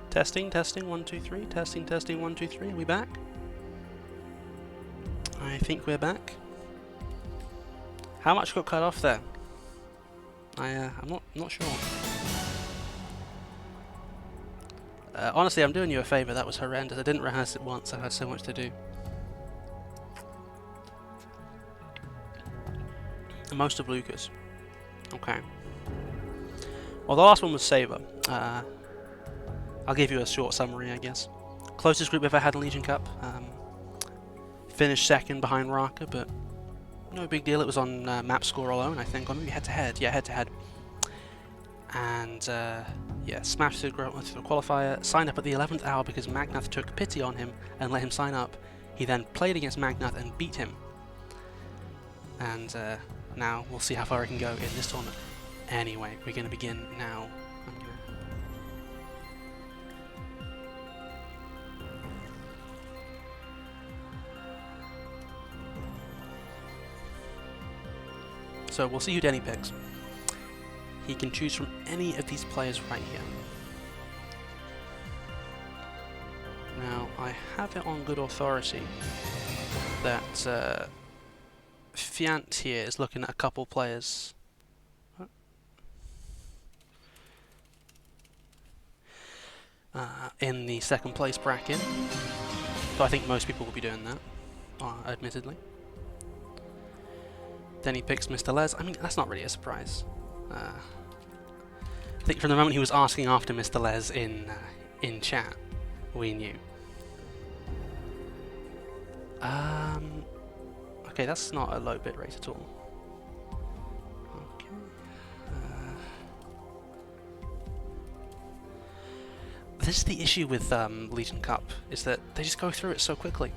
Testing, testing, 1, 2, 3. Testing, testing, 1, 2, 3. Are we back? I think we're back. How much got cut off there? I'm not sure. Honestly, I'm doing you a favour. That was horrendous. I didn't rehearse it once. I had so much to do. Most of Lucas. Okay. Well, the last one was Saber. I'll give you a short summary, I guess. Closest group we've ever had in LegionCup. Finished second behind Raka, but no big deal. It was on map score alone, I think, or maybe head-to-head. Yeah, head-to-head. And yeah, smashed through the qualifier. Signed up at the 11th hour because Magnath took pity on him and let him sign up. He then played against Magnath and beat him. And now we'll see how far he can go in this tournament. Anyway, we're going to begin now. So we'll see who Denny picks. He can choose from any of these players right here. Now, I have it on good authority that Fiant here is looking at a couple players. In the second place bracket. So I think most people will be doing that, admittedly. Then he picks Mr. Les. I mean, that's not really a surprise. I think from the moment he was asking after Mr. Les in chat, we knew. Okay, that's not a low bit rate at all. Okay. This is the issue with LegionCup, is that they just go through it so quickly.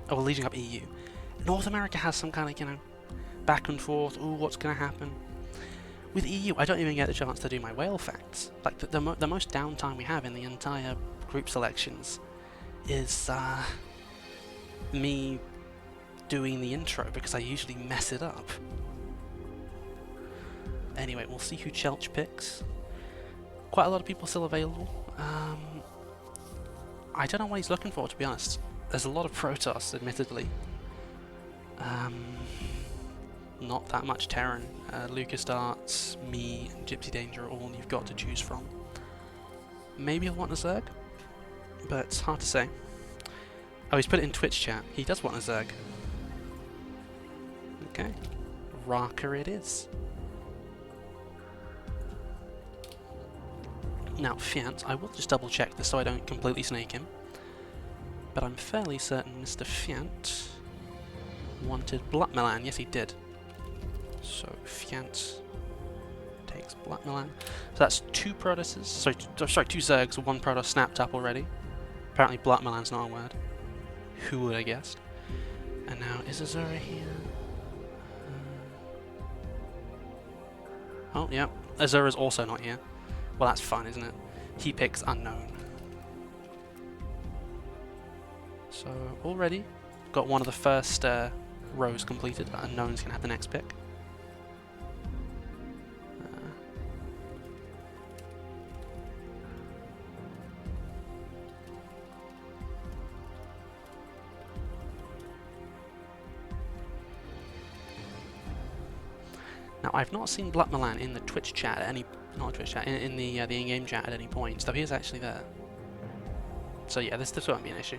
Oh, well, LegionCup EU. North America has some kind of, you know, back and forth, ooh, what's going to happen? With EU, I don't even get the chance to do my whale facts. Like, the most downtime we have in the entire group selections is me doing the intro, because I usually mess it up. Anyway, we'll see who Chelch picks. Quite a lot of people still available. I don't know what he's looking for, to be honest. There's a lot of Protoss, admittedly. Not that much Terran. Lucas Darts, me, and Gypsy Danger are all you've got to choose from. Maybe he'll want a Zerg, but it's hard to say. Oh, he's put it in Twitch chat. He does want a Zerg. Okay. Raka it is. Now, Fiant, I will just double check this so I don't completely snake him. But I'm fairly certain Mr. Fiant wanted Black Milan. Yes, he did. So Fiant takes Black Milan. So that's 2 Protosses. Sorry, 2 Zergs, 1 Protoss snapped up already. Apparently Black Milan's not a word. Who would have guessed? And now, is Azura here? Oh, yeah. Azura's also not here. Well, that's fun, isn't it? He picks Unknown. So, already got one of the first rows completed. Unknown's gonna have the next pick. Now, I've not seen Black Milan in the Twitch chat at any, not Twitch chat, in the in-game chat at any point, though he is actually there. So yeah, this won't be an issue.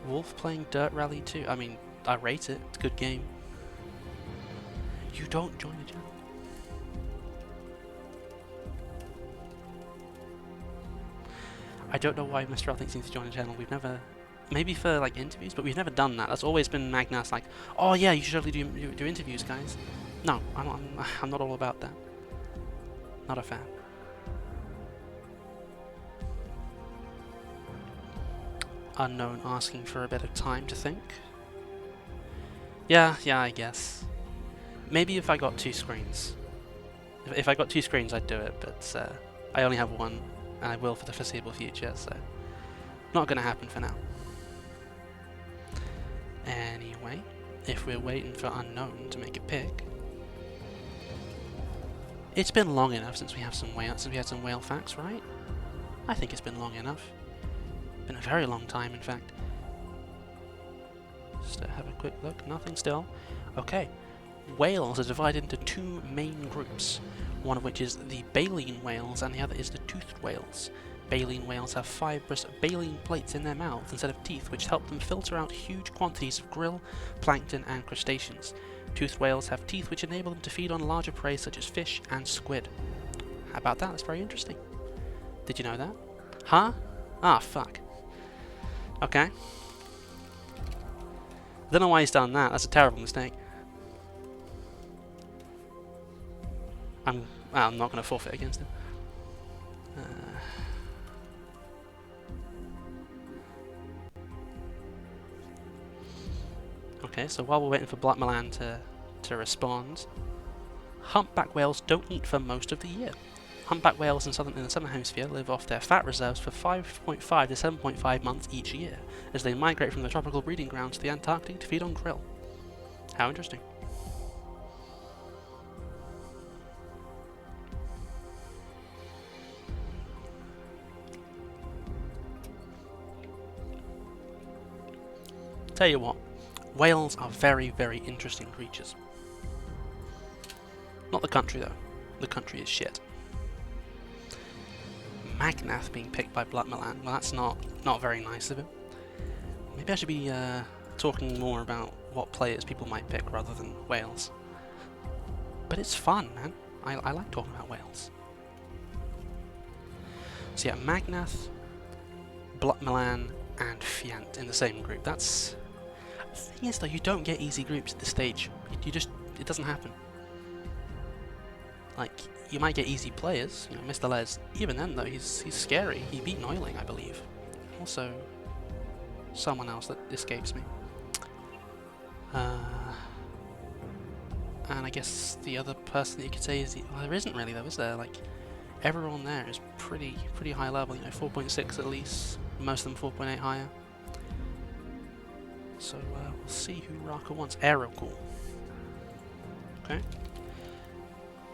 Wolf playing Dirt Rally 2. I mean, I rate it. It's a good game. You don't join the channel. I don't know why Mr. L thinks he needs to join the channel. We've never... Maybe for, like, interviews, but we've never done that. That's always been Magnus like, oh yeah, you should totally do interviews, guys. No, I'm not all about that. Not a fan. Unknown asking for a bit of time to think. Yeah, I guess. Maybe if I got 2 screens. If I got 2 screens, I'd do it, but I only have 1, and I will for the foreseeable future, so not going to happen for now. Anyway, if we're waiting for Unknown to make a pick, it's been long enough since we have some whale facts, right? I think it's been long enough. Been a very long time, in fact. Just have a quick look. Nothing still. Okay. Whales are divided into two main groups, one of which is the baleen whales and the other is the toothed whales. Baleen whales have fibrous baleen plates in their mouths instead of teeth, which help them filter out huge quantities of krill, plankton and crustaceans. Toothed whales have teeth which enable them to feed on larger prey such as fish and squid. How about that? That's very interesting. Did you know that? Huh? Ah, fuck. Okay. Don't know why he's done that. That's a terrible mistake. I'm not going to forfeit against him. Okay, so while we're waiting for Black Baleen to respond, humpback whales don't eat for most of the year. Humpback whales in the southern hemisphere live off their fat reserves for 5.5 to 7.5 months each year, as they migrate from the tropical breeding grounds to the Antarctic to feed on krill. How interesting. Tell you what, whales are very, very interesting creatures. Not the country though. The country is shit. Magnath being picked by Black Baleen. Well, that's not very nice of him. Maybe I should be talking more about what players people might pick rather than whales. But it's fun, man. I like talking about whales. So yeah, Magnath, Black Baleen, and Fiant in the same group. That's... The thing is though, you don't get easy groups at this stage. It doesn't happen. Like, you might get easy players, you know, Mr. Les. Even then though, he's scary. He beat Noiling, I believe. Also, someone else that escapes me. And I guess the other person that you could say is well, there isn't really though, is there? Like, everyone there is pretty high level, you know, 4.6 at least. Most of them 4.8 higher. So we'll see who Raka wants. Aerocool. Okay.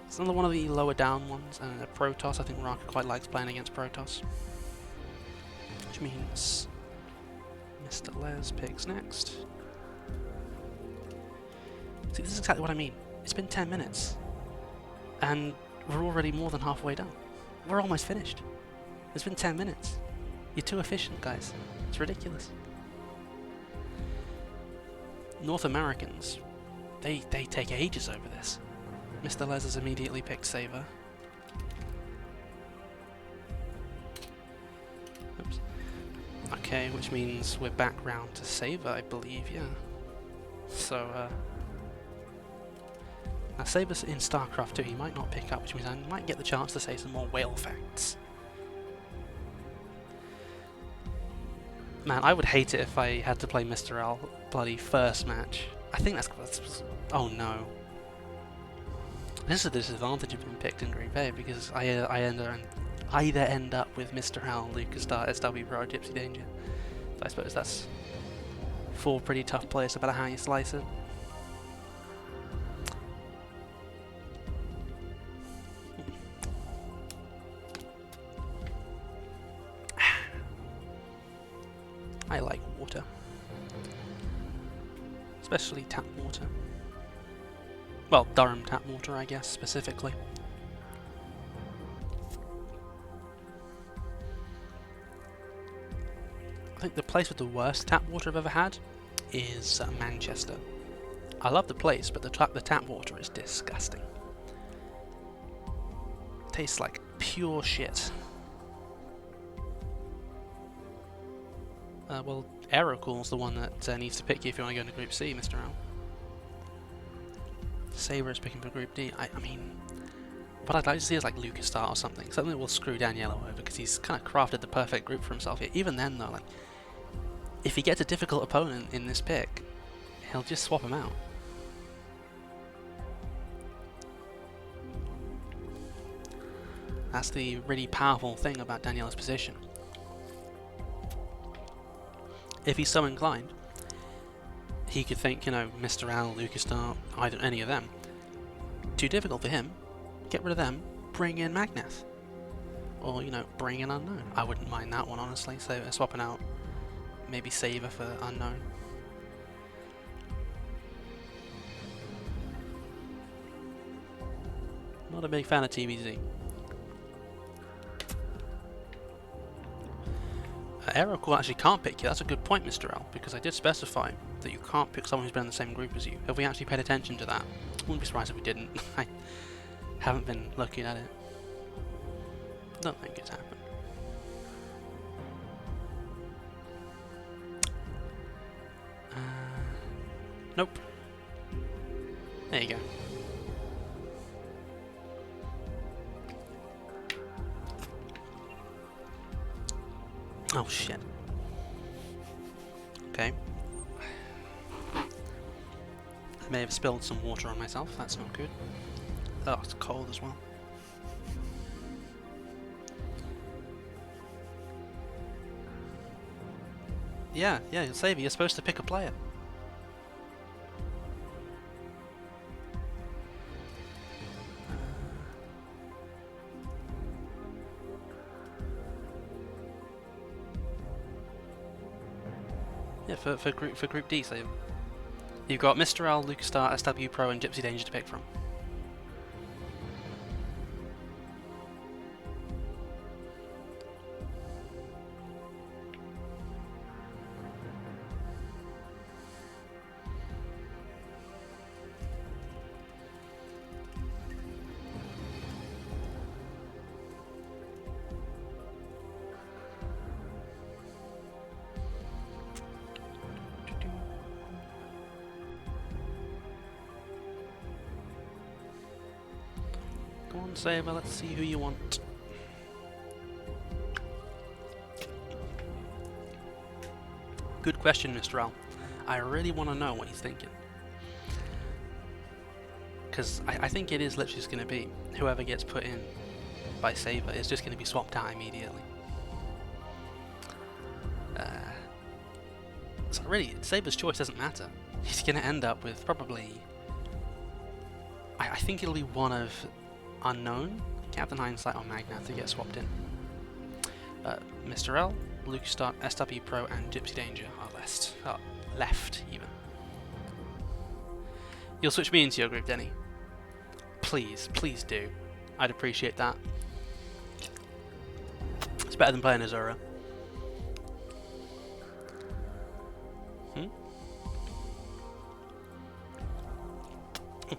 It's another one of the lower down ones, and a Protoss. I think Raka quite likes playing against Protoss. Which means Mr. Les picks next. See, this is exactly what I mean. It's been 10 minutes. And we're already more than halfway done. We're almost finished. It's been 10 minutes. You're too efficient, guys. It's ridiculous. North Americans, they take ages over this. Mr. Les has immediately picked Saber. Oops. Okay, which means we're back round to Saber, I believe, yeah. So, now Saber's in StarCraft 2, he might not pick up, which means I might get the chance to say some more whale facts. Man, I would hate it if I had to play Mr. L bloody first match. I think that's oh no. This is a disadvantage of being picked in Group A because I either end up with Mr. L, LucasStar, SW Pro, Gypsy Danger. So I suppose that's 4 pretty tough players, no matter how you slice it. I like water. Especially tap water. Well, Durham tap water, I guess, specifically. I think the place with the worst tap water I've ever had is Manchester. I love the place, but the tap water is disgusting. It tastes like pure shit. Well, Aerocool's the one that needs to pick you if you want to go into Group C, Mr. L. Saber is picking for Group D. I mean, what I'd like to see is like LucasStar or something that will screw Daniello over, because he's kind of crafted the perfect group for himself here. Even then though, like, if he gets a difficult opponent in this pick, he'll just swap him out. That's the really powerful thing about Daniello's position. If he's so inclined, he could think, you know, Mr. L, LucasStar, either any of them, too difficult for him, get rid of them, bring in Magnath. Or, you know, bring an unknown. I wouldn't mind that one, honestly. So swapping out maybe Saver for unknown. Not a big fan of TBZ. Aerocool actually can't pick you. That's a good point, Mr. L, because I did specify that you can't pick someone who's been in the same group as you. Have we actually paid attention to that? Wouldn't be surprised if we didn't. I haven't been looking at it. Don't think it's happened. Nope. There you go. Oh shit. Okay. I may have spilled some water on myself, that's not good. Oh, it's cold as well. Yeah, Saver, you're supposed to pick a player. Yeah, for group D, so you've got Mr. L, LucasStar, SW Pro, and Gypsy Danger to pick from. Come on, Saber, let's see who you want. Good question, Mr. L. I really want to know what he's thinking. Because I think it is literally just going to be whoever gets put in by Saber is just going to be swapped out immediately. So really, Saber's choice doesn't matter. He's going to end up with probably... I think it'll be one of Unknown, Captain Hindsight, or Magnath to get swapped in. Mr. L, LucasStar, SW Pro, and Gypsy Danger are left even. You'll switch me into your group, Denny. Please do. I'd appreciate that. It's better than playing Azura.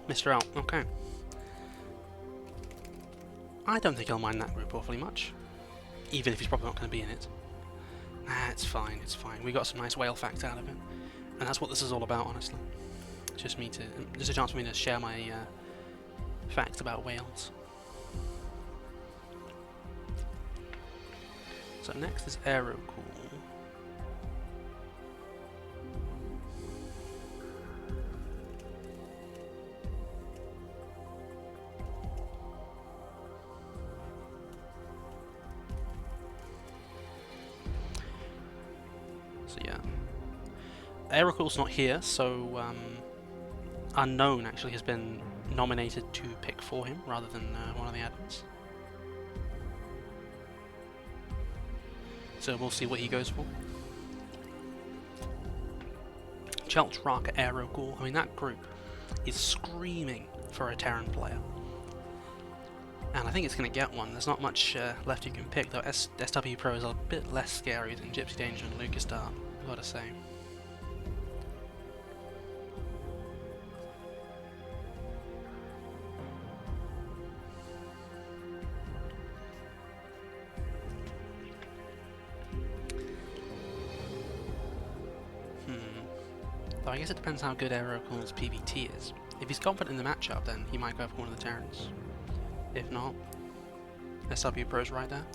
Mr. L, okay. I don't think he'll mind that group awfully much, even if he's probably not going to be in it. Nah, it's fine, it's fine. We got some nice whale facts out of it, and that's what this is all about, honestly. Just a chance for me to share my facts about whales. So next is Aerocool. So yeah, Aerocool's not here, so Unknown actually has been nominated to pick for him rather than one of the admins. So we'll see what he goes for. Chelch, Raka, Aerocool. I mean, that group is screaming for a Terran player. And I think it's going to get one. There's not much left you can pick, though. SW Pro is a bit less scary than Gypsy Danger and LucasStar, I've got to say. So I guess it depends how good Aerocool's PvT is. If he's confident in the matchup, then he might go for one of the Terrans. If not, SW Pro's right there.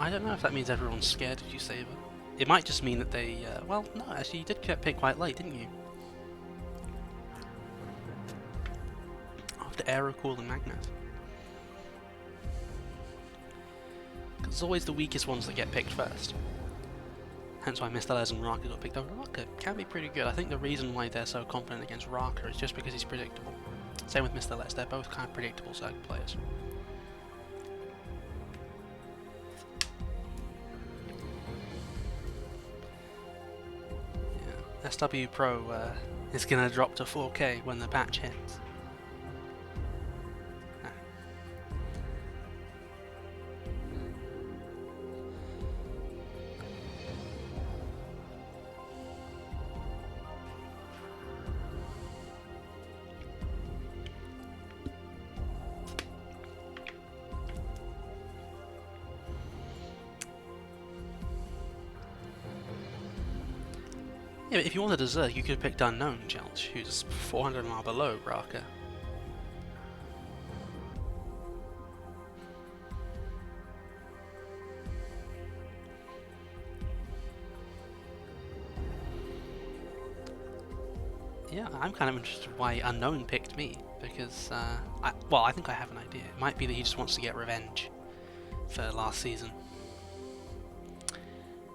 I don't know if that means everyone's scared of you, Saber. It might just mean that they, well, no, actually you did get picked quite late, didn't you? After Aerocool and Magnet. Because it's always the weakest ones that get picked first. Hence why Mr. Les and Raka got picked up. Raka can be pretty good. I think the reason why they're so confident against Raka is just because he's predictable. Same with Mr. Les, they're both kind of predictable Zerg players. Yeah. SW Pro is going to drop to 4K when the patch hits. Yeah, but if you wanted a Zerg, you could have picked Unknown Jelch, who's 400 mile below Raka. Yeah, I'm kind of interested why Unknown picked me, because, I think I have an idea. It might be that he just wants to get revenge for last season.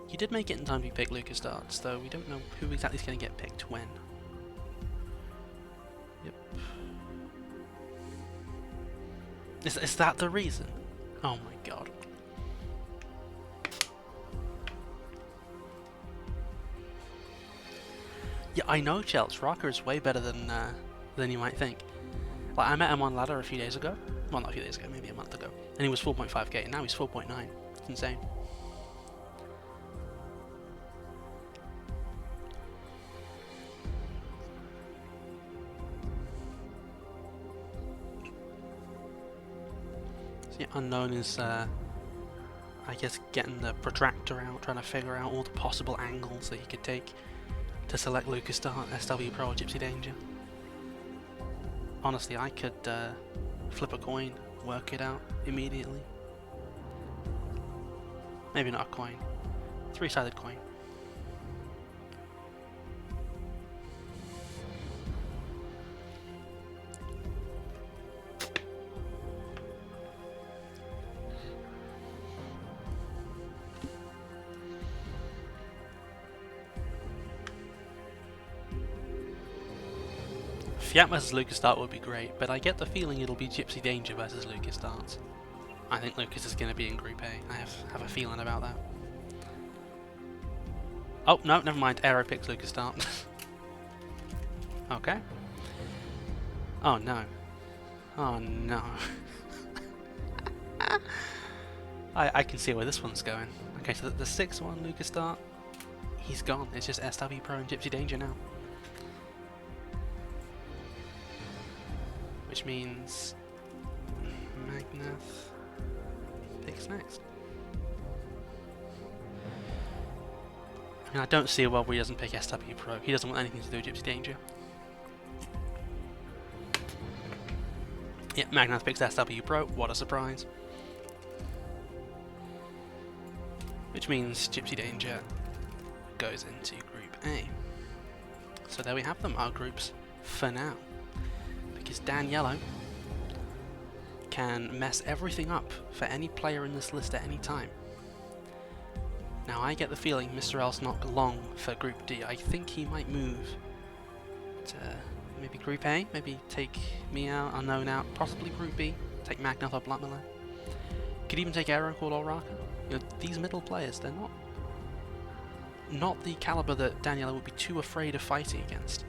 He did make it in time to pick Lucas Darts, though we don't know who exactly is going to get picked when. Yep. Is that the reason? Oh my god. Yeah, I know Chelch. Rocker is way better than you might think. Like, I met him on ladder a few days ago. Well, not a few days ago, maybe a month ago. And he was 4.5k, and now he's 4.9. It's insane. So yeah, Unknown is, I guess, getting the protractor out, trying to figure out all the possible angles that he could take to select Lucas Dart, SW Pro, or Gypsy Danger. Honestly, I could flip a coin, work it out immediately. Maybe not a coin. 3-sided coin. Fiat versus Lucas Dart would be great, but I get the feeling it'll be Gypsy Danger versus Lucas Dart. I think Lucas is going to be in Group A. I have a feeling about that. Oh, no, never mind. Aero picks Lucas Dart. Okay. Oh, no. Oh, no. I can see where this one's going. Okay, so the 6-1 Lucas Dart, he's gone. It's just SW Pro and Gypsy Danger now. Which means Magnath picks next. I mean, I don't see a world where he doesn't pick SW Pro. He doesn't want anything to do with Gypsy Danger. Yeah, Magnath picks SW Pro. What a surprise. Which means Gypsy Danger goes into Group A. So there we have them, our groups for now. Because Dan Yellow can mess everything up for any player in this list at any time. Now I get the feeling Mr. L's not long for Group D. I think he might move to maybe Group A, maybe take me out, Unknown out, possibly Group B, take Magnath or Blackmiller. Could even take Aerocool or Raka. You know, these middle players, they're not the caliber that Dan Yellow would be too afraid of fighting against.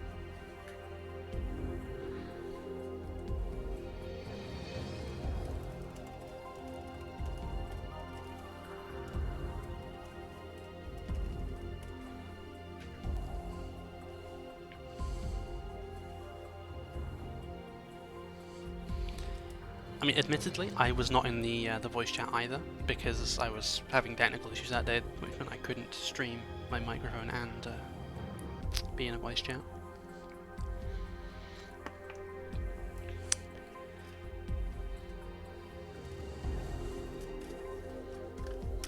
I mean, admittedly, I was not in the voice chat either, because I was having technical issues that day, which meant I couldn't stream my microphone and be in a voice chat.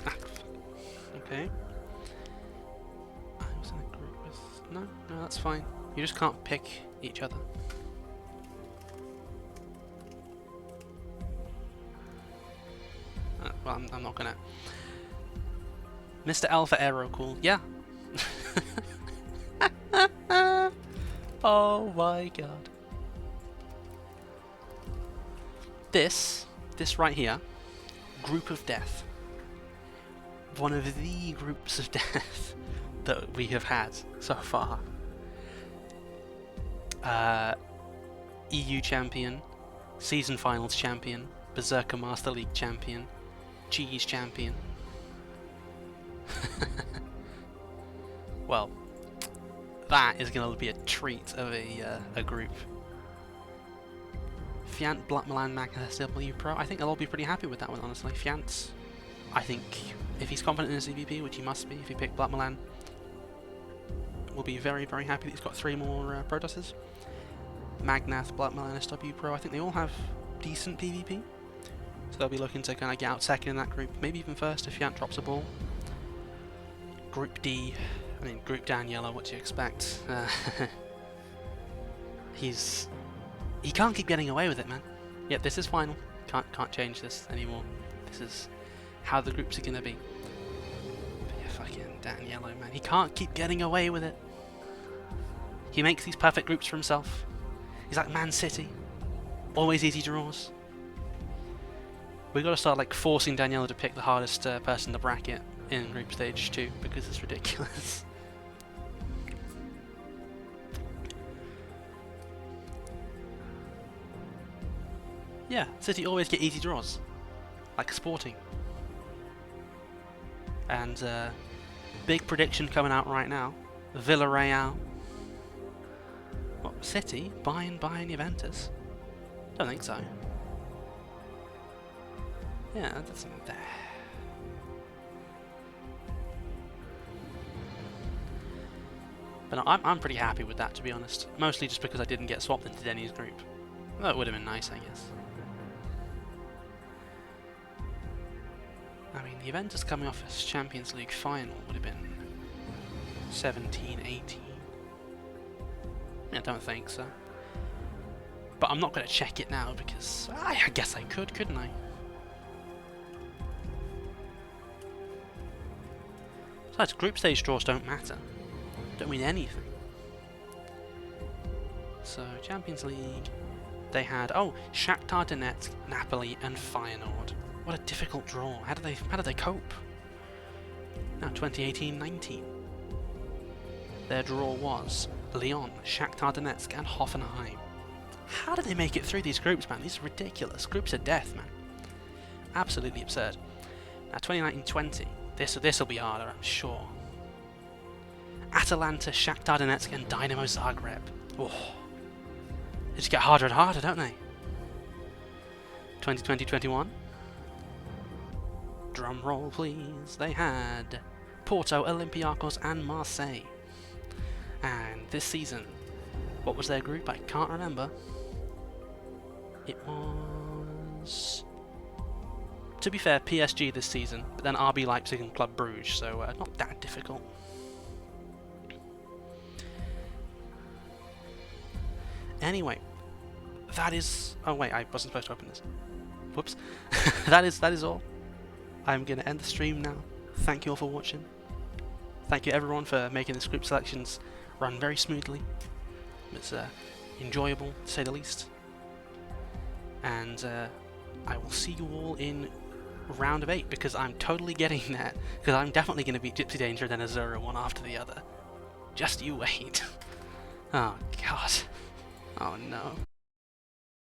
Ah, Okay. I was in a group with... No, that's fine. You just can't pick each other. Well, I'm not gonna... Mr. L for Aero Cool. Yeah. Oh my god. This right here, Group of Death. One of the groups of death that we have had so far. EU champion, season finals champion, Berserker Master League champion, Cheese champion. Well, that is going to be a treat of a group. Fiant, Black Milan, Magnus, W Pro. I think they'll all be pretty happy with that one, honestly. Fiant, I think if he's confident in his EVP, which he must be if he picked Black Milan, will be very, very happy that he's got 3 more Protosses. Magnath, Black Milan, SW Pro, I think they all have decent PvP. So they'll be looking to kind of get out second in that group, maybe even first if Fiant drops a ball. Group D, I mean Group Dan Yellow, what do you expect? He can't keep getting away with it, man. Yep, this is final. Can't change this anymore. This is how the groups are gonna be. But yeah, fucking Dan Yellow, man. He can't keep getting away with it. He makes these perfect groups for himself. He's like Man City. Always easy draws. We've got to start like forcing Daniela to pick the hardest person in the bracket in group stage 2 because it's ridiculous. Yeah, City always get easy draws, like Sporting. And big prediction coming out right now: Villarreal. What, City buying Juventus? Don't think so. Yeah, that's not there. But no, I'm pretty happy with that, to be honest. Mostly just because I didn't get swapped into Denny's group. That would have been nice, I guess. I mean, Juventus coming off his Champions League final would have been 17, 18. I don't think so. But I'm not going to check it now because I guess I could, couldn't I? Besides, group stage draws don't matter. Don't mean anything. So, Champions League, they had, oh, Shakhtar Donetsk, Napoli and Feyenoord. What a difficult draw. How did they cope? Now 2018-19. Their draw was Lyon, Shakhtar Donetsk and Hoffenheim. How did they make it through these groups, man? These are ridiculous. Groups of death, man. Absolutely absurd. Now 2019-20. This will be harder, I'm sure. Atalanta, Shakhtar Donetsk and Dynamo Zagreb. Oh. They just get harder and harder, don't they? 2020-21. Drum roll, please. They had Porto, Olympiacos and Marseille. And this season, what was their group? I can't remember. It was... To be fair, PSG this season, but then RB Leipzig and Club Brugge, so not that difficult. Anyway, that is... Oh wait, I wasn't supposed to open this. Whoops. that is all. I'm going to end the stream now. Thank you all for watching. Thank you everyone for making this group selections run very smoothly. It's enjoyable, to say the least. And I will see you all in round of 8, because I'm totally getting that. Because I'm definitely going to beat Gypsy Danger then Azura one after the other. Just you wait. Oh god. Oh no.